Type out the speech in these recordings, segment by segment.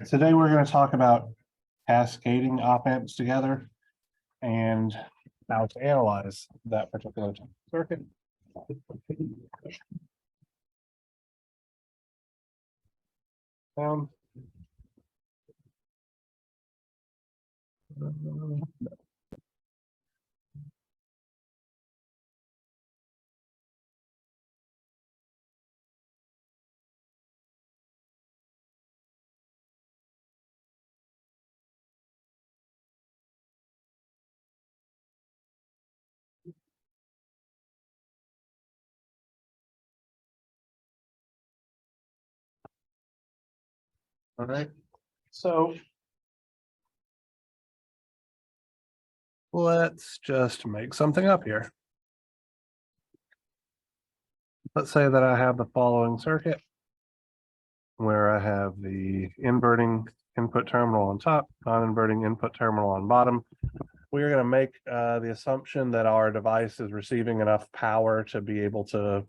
today we're going to talk about cascading op amps together and how to analyze that particular circuit. Um, all right, so let's just make something up here. Let's say that I have the following circuit where I have the inverting input terminal on top, non-inverting input terminal on bottom. We're going to make the assumption that our device is receiving enough power to be able to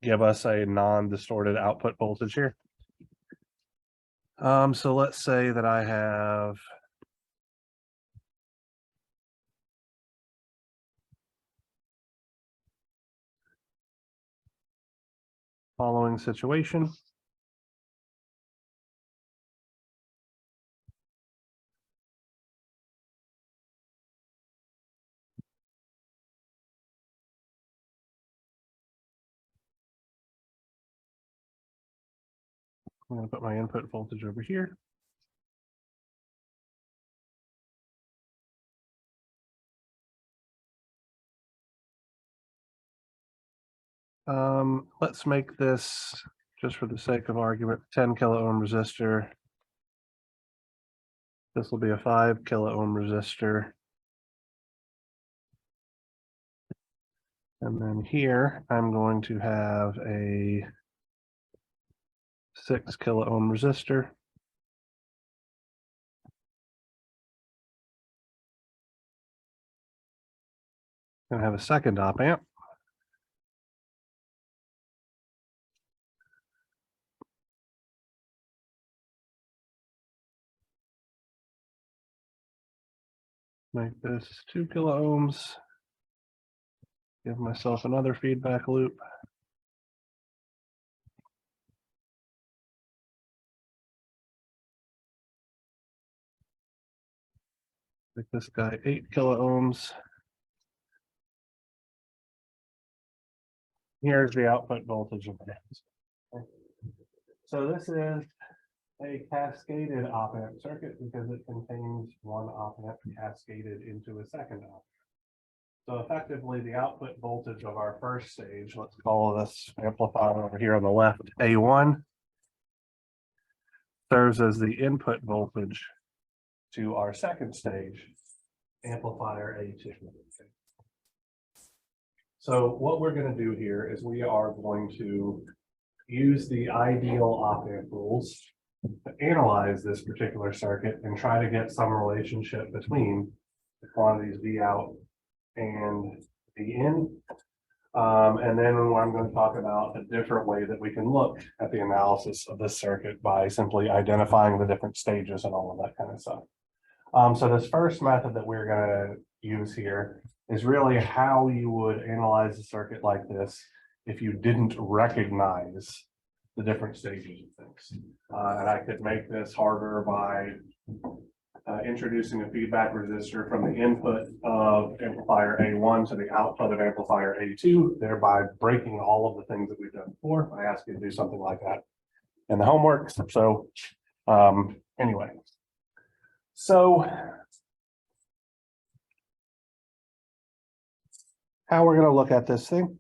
give us a non-distorted output voltage here. So let's say that I have following situation. I'm going to put my input voltage over here. Let's make this, just for the sake of argument, 10 kilo ohm resistor. This will be a 5 kilo ohm resistor. And then here, I'm going to have a 6 kilo ohm resistor. And have a second op amp. Make this 2 kilo ohms. Give myself another feedback loop. Make this guy 8 kilo ohms. Here's the output voltage of this. So this is a cascaded op amp circuit because it contains one op amp cascaded into a second op amp. So effectively the output voltage of our first stage, let's call this amplifier over here on the left, A1, serves as the input voltage to our second stage, amplifier A2. So what we're going to do here is we are going to use the ideal op amp rules to analyze this particular circuit and try to get some relationship between the quantities V out and V in. And then I'm going to talk about a different way that we can look at the analysis of this circuit by simply identifying the different stages and all of that kind of stuff. So this first method that we're going to use here is really how you would analyze a circuit like this if you didn't recognize the different stages of things. And I could make this harder by introducing a feedback resistor from the input of amplifier A1 to the output of amplifier A2, thereby breaking all of the things that we've done before. I asked you to do something like that in the homework. So anyway, so how we're going to look at this thing.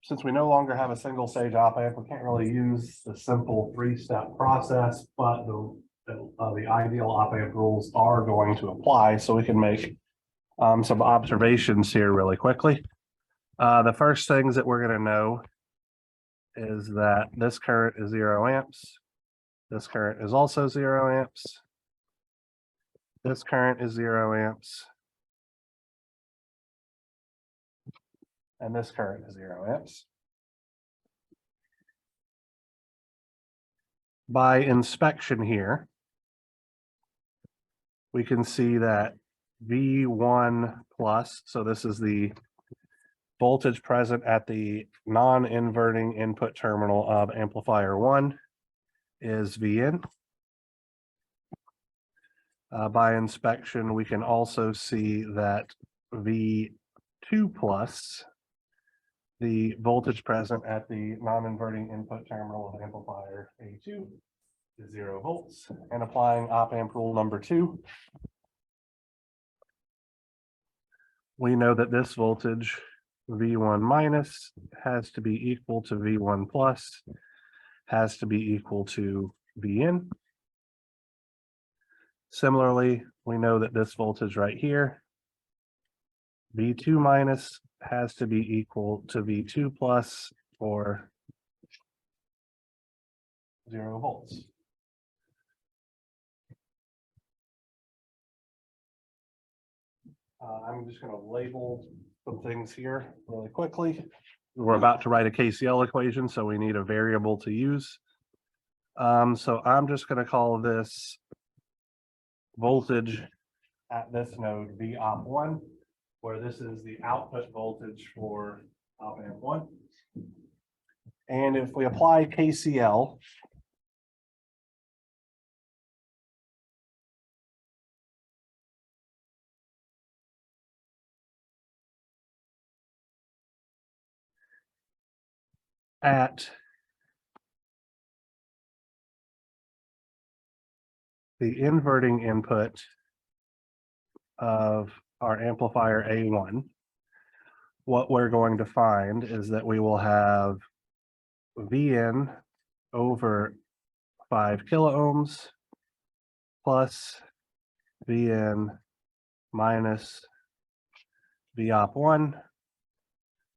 Since we no longer have a single stage op amp, we can't really use the simple 3-step process, but the ideal op amp rules are going to apply, so we can make some observations here really quickly. The first things that we're going to know is that this current is 0 amps. This current is also 0 amps. This current is 0 amps. And this current is 0 amps. by inspection here, we can see that V1 plus, so this is the voltage present at the non-inverting input terminal of amplifier 1 is Vin. By inspection, we can also see that V2 plus, the voltage present at the non-inverting input terminal of amplifier A2 is 0 volts. And applying op amp rule number 2, we know that this voltage V1 minus has to be equal to V1 plus, has to be equal to Vin. Similarly, we know that this voltage right here, V2 minus, has to be equal to V2 plus, or 0 volts. I'm just going to label some things here really quickly. We're about to write a KCL equation, so we need a variable to use. So I'm just going to call this voltage at this node V op 1, where this is the output voltage for op amp 1. And if we apply KCL, at the inverting input of our amplifier A1, what we're going to find is that we will have Vn over 5 kiloohms plus Vn minus V op 1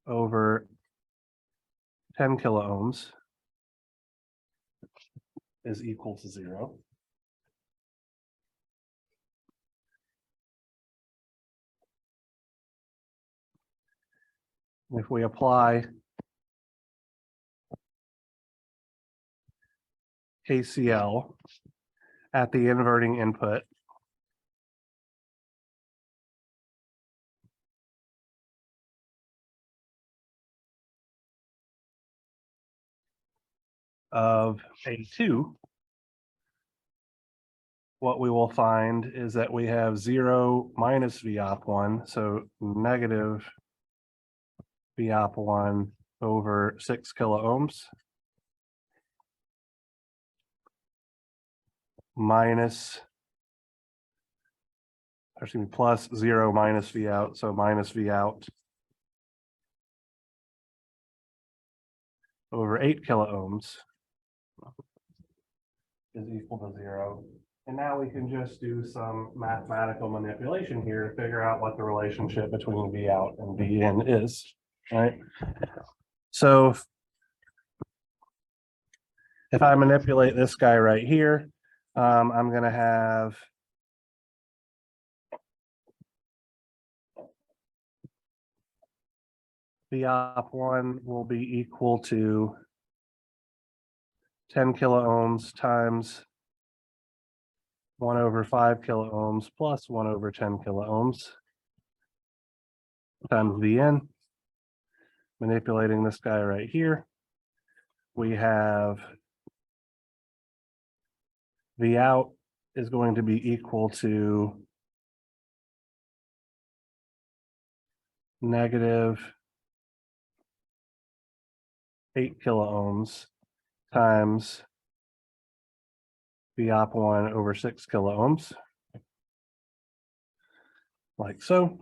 over 10 kiloohms is equal to 0. If we apply KCL at the inverting input of A2, what we will find is that we have 0 minus V op 1, so negative V op 1 over 6 kiloohms minus, actually plus 0 minus V out, so minus V out over 8 kiloohms is equal to 0. And now we can just do some mathematical manipulation here to figure out what the relationship between V out and V in is, right? So if I manipulate this guy right here, I'm going to have V op 1 will be equal to 10 kiloohms times 1 over 5 kiloohms plus 1 over 10 kiloohms times Vn. Manipulating this guy right here, we have V out is going to be equal to negative 8 kiloohms times V op 1 over 6 kiloohms, like so.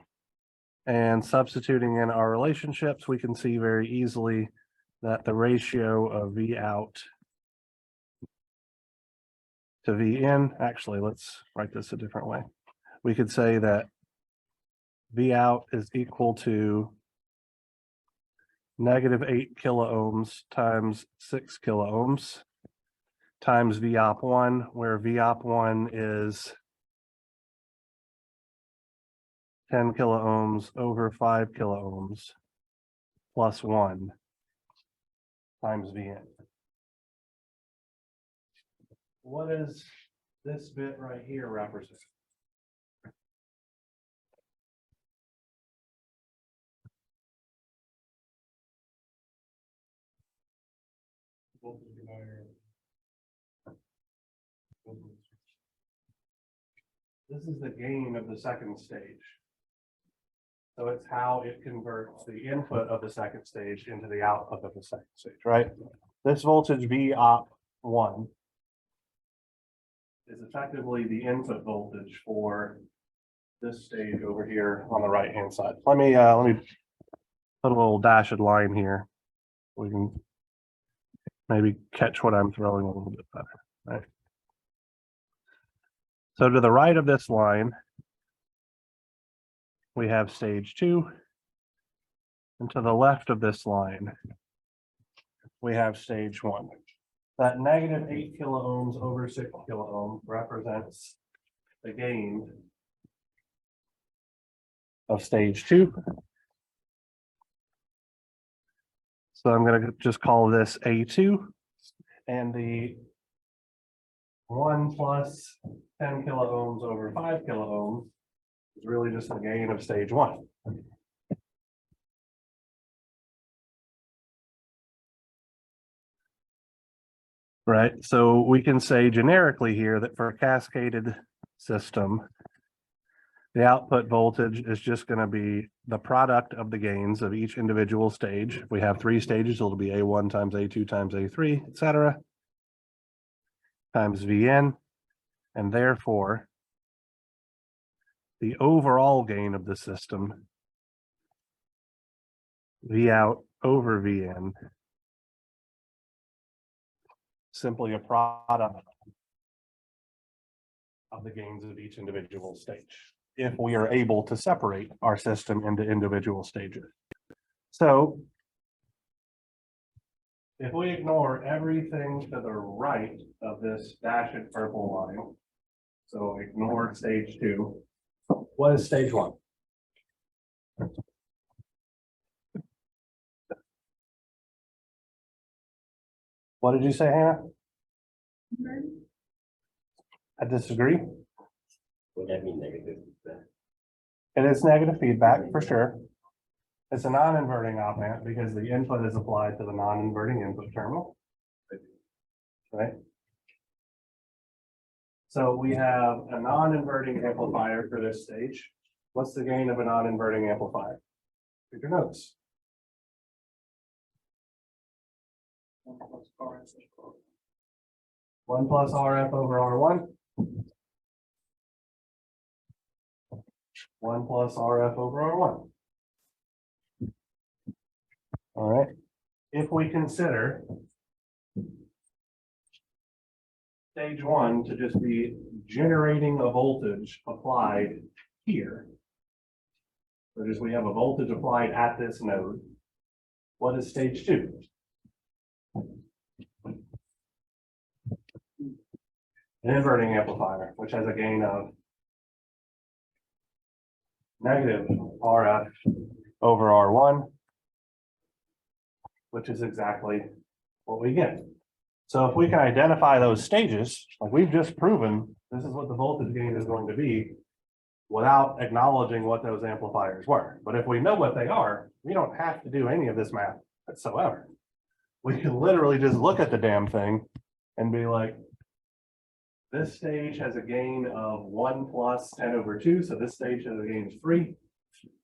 And substituting in our relationships, we can see very easily that the ratio of V out to V in, actually, let's write this a different way. We could say that V out is equal to negative 8 kiloohms times 6 kiloohms times V op 1, where V op 1 is 10 kiloohms over 5 kiloohms plus 1 times Vn. what does this bit right here represent? This is the gain of the second stage. So it's how it converts the input of the second stage into the output of the second stage, right? This voltage V op 1 is effectively the input voltage for this stage over here on the right hand side. Let me put a little dashed line here. We can maybe catch what I'm throwing a little bit better, right? So to the right of this line, we have stage 2, and to the left of this line, we have stage 1. That negative 8 kilo ohms over 6 kilo ohm represents the gain of stage 2. So I'm going to just call this A2, and the 1 plus 10 kilo ohms over 5 kilo ohms is really just the gain of stage 1. Right, so we can say generically here that for a cascaded system, the output voltage is just going to be the product of the gains of each individual stage. If we have 3 stages, it'll be A1 times A2 times A3, etc., times Vn, and therefore the overall gain of the system, V out over Vn, simply a product of the gains of each individual stage, if we are able to separate our system into individual stages. So if we ignore everything to the right of this dashed purple line, so ignore stage 2, what is stage 1? What did you say, Hannah? I disagree. Would that mean negative? It is negative feedback for sure. It's a non-inverting op amp because the input is applied to the non-inverting input terminal. Right? So we have a non-inverting amplifier for this stage. What's the gain of a non-inverting amplifier? Read your notes. 1 plus RF over R1. 1 plus RF over R1. All right. If we consider stage 1 to just be generating a voltage applied here, so just we have a voltage applied at this node, what is stage 2? An inverting amplifier, which has a gain of negative RF over R1, which is exactly what we get. So if we can identify those stages, like we've just proven, this is what the voltage gain is going to be without acknowledging what those amplifiers were. But if we know what they are, we don't have to do any of this math whatsoever. We can literally just look at the damn thing and be like, this stage has a gain of 1 plus 10 over 2. So this stage has a gain of 3.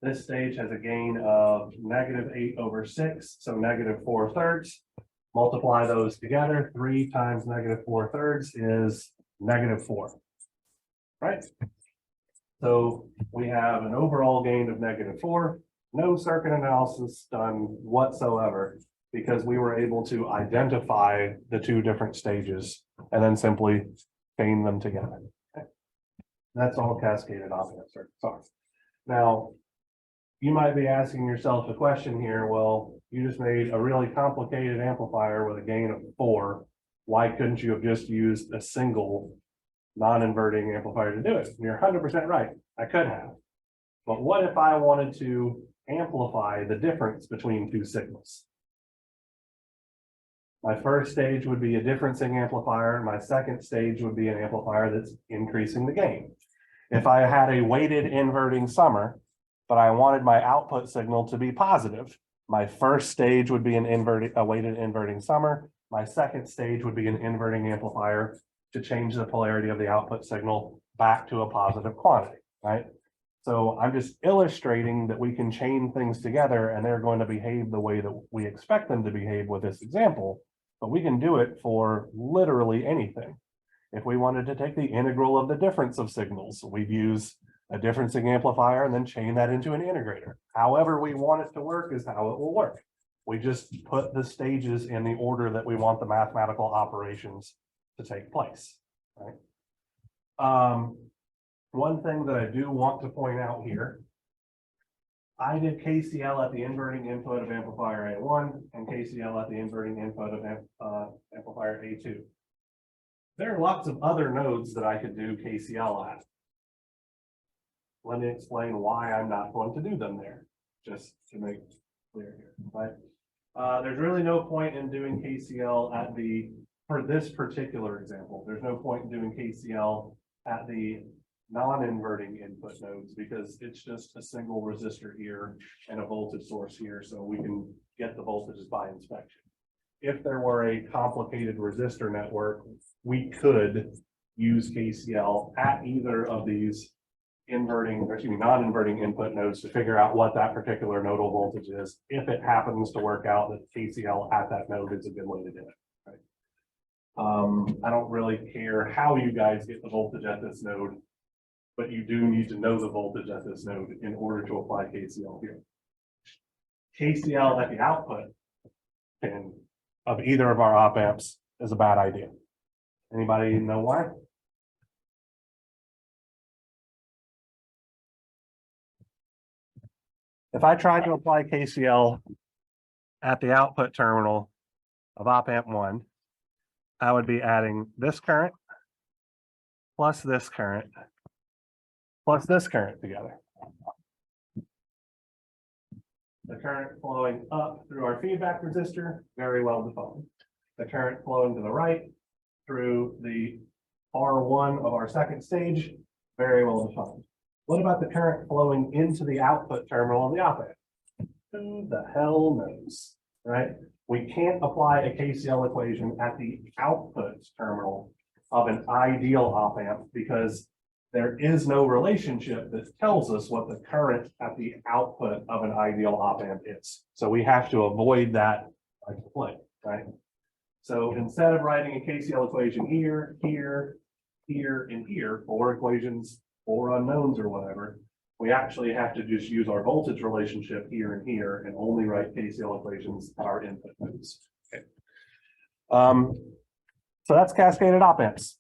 This stage has a gain of negative 8 over 6. So negative 4/3. Multiply those together. 3 times negative 4/3 is negative 4. Right? So we have an overall gain of negative 4. No circuit analysis done whatsoever because we were able to identify the 2 different stages and then simply chain them together. Okay. That's all cascaded op-amp circuits are. Now, you might be asking yourself a question here. Well, you just made a really complicated amplifier with a gain of 4. Why couldn't you have just used a single non-inverting amplifier to do it? You're 100% right. I could have. But what if I wanted to amplify the difference between 2 signals? My first stage would be a differencing amplifier. My second stage would be an amplifier that's increasing the gain. If I had a weighted inverting summer, but I wanted my output signal to be positive, my first stage would be a weighted inverting summer. My second stage would be an inverting amplifier to change the polarity of the output signal back to a positive quantity, right? So I'm just illustrating that we can chain things together and they're going to behave the way that we expect them to behave with this example, but we can do it for literally anything. If we wanted to take the integral of the difference of signals, we'd use a differencing amplifier and then chain that into an integrator. However we want it to work is how it will work. We just put the stages in the order that we want the mathematical operations to take place, right? One thing that I do want to point out here, I did KCL at the inverting input of amplifier A1 and KCL at the inverting input of amplifier A2. There are lots of other nodes that I could do KCL at. Let me explain why I'm not going to do them there, just to make clear here, right? There's really no point in doing KCL for this particular example, there's no point in doing KCL at the non-inverting input nodes because it's just a single resistor here and a voltage source here, so we can get the voltages by inspection. If there were a complicated resistor network, we could use KCL at either of these non-inverting input nodes to figure out what that particular nodal voltage is, if it happens to work out that KCL at that node is a good way to do it. Right? I don't really care how you guys get the voltage at this node, but you do need to know the voltage at this node in order to apply KCL here. KCL at the output pin of either of our op amps is a bad idea. Anybody know why? If I tried to apply KCL at the output terminal of op amp 1, I would be adding this current plus this current plus this current together. The current flowing up through our feedback resistor, very well defined. The current flowing to the right through the R1 of our second stage, very well defined. What about the current flowing into the output terminal of the op amp? Who the hell knows, right? We can't apply a KCL equation at the output terminal of an ideal op amp because there is no relationship that tells us what the current at the output of an ideal op amp is. So we have to avoid that by play, right? So instead of writing a KCL equation here, here, here, and here, 4 equations, 4 unknowns or whatever, we actually have to just use our voltage relationship here and here and only write KCL equations at our input nodes. Okay. So that's cascaded op amps.